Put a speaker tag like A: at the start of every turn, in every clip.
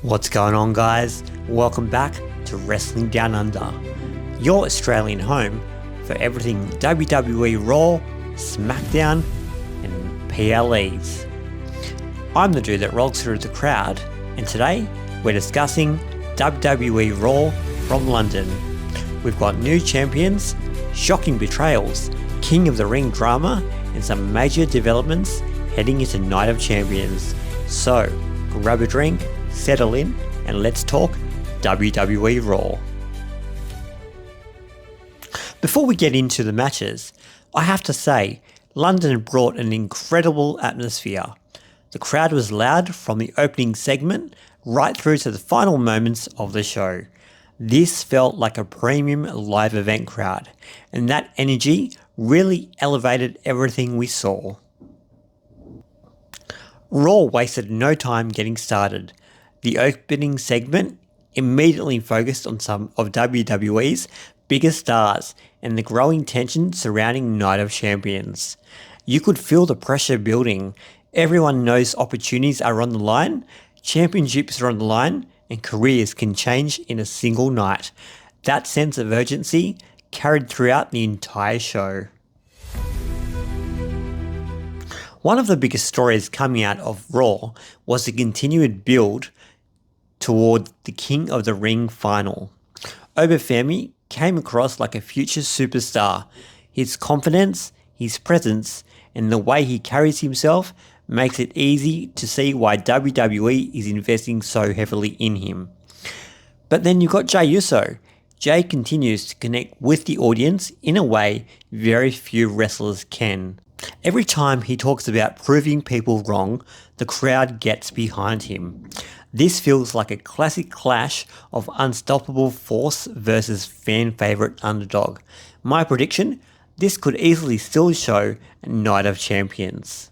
A: What's going on, guys? Welcome back to Wrestling Down Under, your Australian home for everything WWE Raw, SmackDown and PLEs. I'm the dude that rolls through the crowd, and today we're discussing WWE Raw from London. We've got new champions, shocking betrayals, King of the Ring drama, and some major developments heading into Night of Champions. So, grab a drink, settle in, and let's talk WWE Raw. Before we get into the matches, I have to say, London brought an incredible atmosphere. The crowd was loud from the opening segment right through to the final moments of the show. This felt like a premium live event crowd, and that energy really elevated everything we saw. Raw wasted no time getting started. The opening segment immediately focused on some of WWE's biggest stars and the growing tension surrounding Night of Champions. You could feel the pressure building. Everyone knows opportunities are on the line, championships are on the line, and careers can change in a single night. That sense of urgency carried throughout the entire show. One of the biggest stories coming out of Raw was the continued build toward the King of the Ring final. Obafemi came across like a future superstar. His confidence, his presence, and the way he carries himself makes it easy to see why WWE is investing so heavily in him. But then you've got Jey Uso. Jey continues to connect with the audience in a way very few wrestlers can. Every time he talks about proving people wrong, the crowd gets behind him. This feels like a classic clash of unstoppable force versus fan favourite underdog. My prediction, this could easily still show Night of Champions.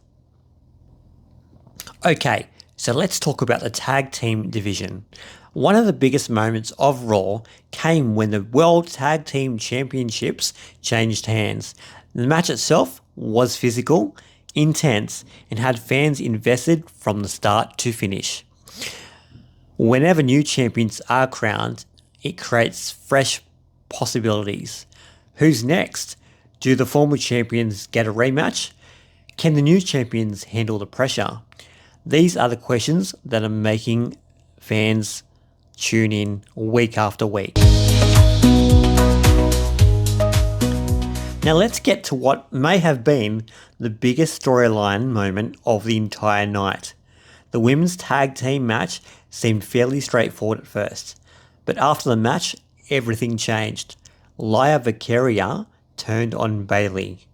A: Okay, so let's talk about the tag team division. One of the biggest moments of Raw came when the World Tag Team Championships changed hands. The match itself was physical, intense, and had fans invested from the start to finish. Whenever new champions are crowned, it creates fresh possibilities. Who's next? Do the former champions get a rematch? Can the new champions handle the pressure? These are the questions that are making fans tune in week after week. Now let's get to what may have been the biggest storyline moment of the entire night. The women's tag team match seemed fairly straightforward at first, but after the match, everything changed. Lyra Valkyria turned on Bayley.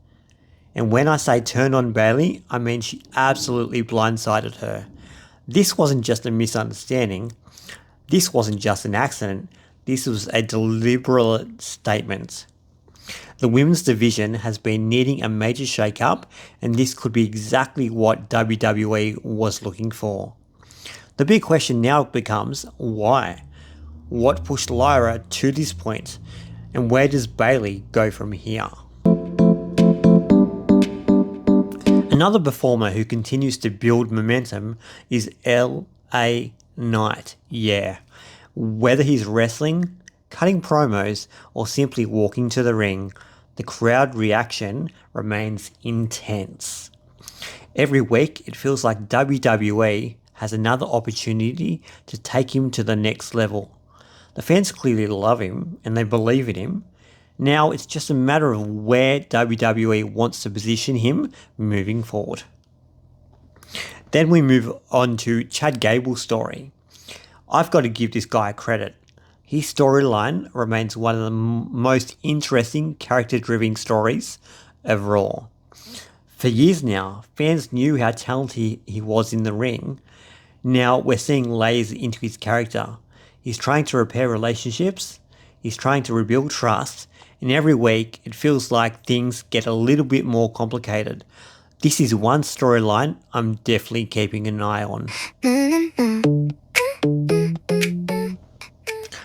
A: And when I say turned on Bayley, I mean she absolutely blindsided her. This wasn't just a misunderstanding. This wasn't just an accident. This was a deliberate statement. The women's division has been needing a major shake-up, and this could be exactly what WWE was looking for. The big question now becomes, why? What pushed Lyra to this point? And where does Bayley go from here? Another performer who continues to build momentum is LA Knight. Yeah. Whether he's wrestling, cutting promos, or simply walking to the ring, the crowd reaction remains intense. Every week, it feels like WWE has another opportunity to take him to the next level. The fans clearly love him and they believe in him. Now it's just a matter of where WWE wants to position him moving forward. Then we move on to Chad Gable's story. I've got to give this guy credit. His storyline remains one of the most interesting character-driven stories of Raw. For years now, fans knew how talented he was in the ring. Now we're seeing layers into his character. He's trying to repair relationships, he's trying to rebuild trust, and every week it feels like things get a little bit more complicated. This is one storyline I'm definitely keeping an eye on.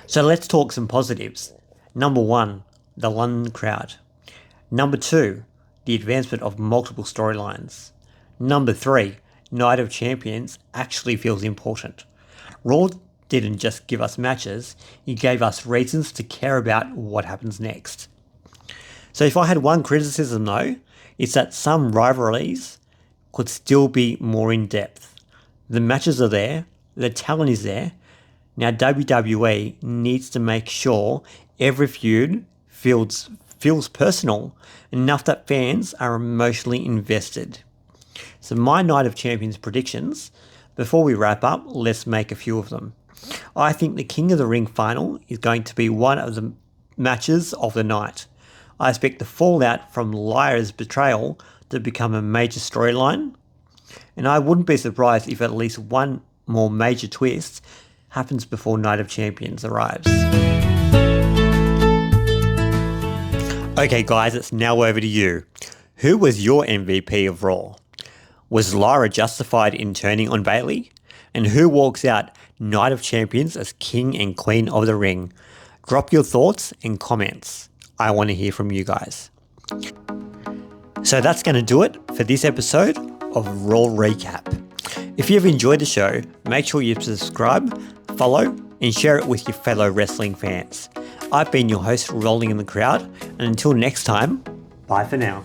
A: So let's talk some positives. Number 1, the London crowd. Number 2, the advancement of multiple storylines. Number 3, Night of Champions actually feels important. Raw didn't just give us matches, he gave us reasons to care about what happens next. So if I had one criticism though, it's that some rivalries could still be more in depth. The matches are there, the talent is there. Now WWE needs to make sure every feud feels personal, enough that fans are emotionally invested. So my Night of Champions predictions, before we wrap up, let's make a few of them. I think the King of the Ring final is going to be one of the matches of the night. I expect the fallout from Lyra's betrayal to become a major storyline, and I wouldn't be surprised if at least one more major twist happens before Night of Champions arrives. Okay guys, it's now over to you. Who was your MVP of Raw? Was Lyra justified in turning on Bayley? And who walks out Night of Champions as King and Queen of the Ring? Drop your thoughts and comments. I want to hear from you guys. So that's going to do it for this episode of Raw Recap. If you've enjoyed the show, make sure you subscribe, follow, and share it with your fellow wrestling fans. I've been your host, Rolling in the Crowd, and until next time, bye for now.